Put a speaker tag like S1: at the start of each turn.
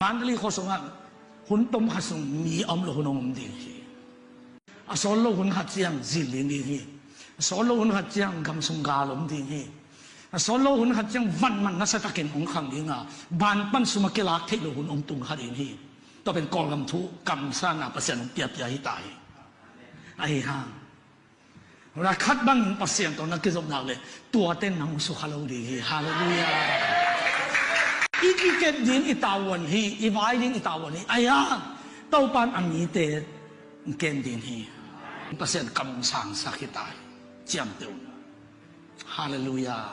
S1: Pandali ko sunga huntom hasung mi amlo hunong din hi. Asolo hun hatyang zilin din hi. Asolo hun hatyang gamsung galom din hi. Asolo hun hatyang vanman nasa takin ong khang din nga banpan sumakilak thilo hun ong tung harin hi. Toเป็นกองกำทุกำซ่านาเปอร์เซ็นต์เปียบใหญ่ตายไอ้ห่างรักขัดบังเปอร์เซ็นต์ตอนนั้นกิจกรรมเลยตัวเต้นนังสุขเราดีฮาเลลูยาอีกเกตดินอิตาวันฮีอีวายดินอิตาวันฮีไอ้ห่างเต้าปานอันนี้เตะเกนดินฮีเปอร์เซ็นต์กำสังสักตายเจียมเตียวฮาเลลูยา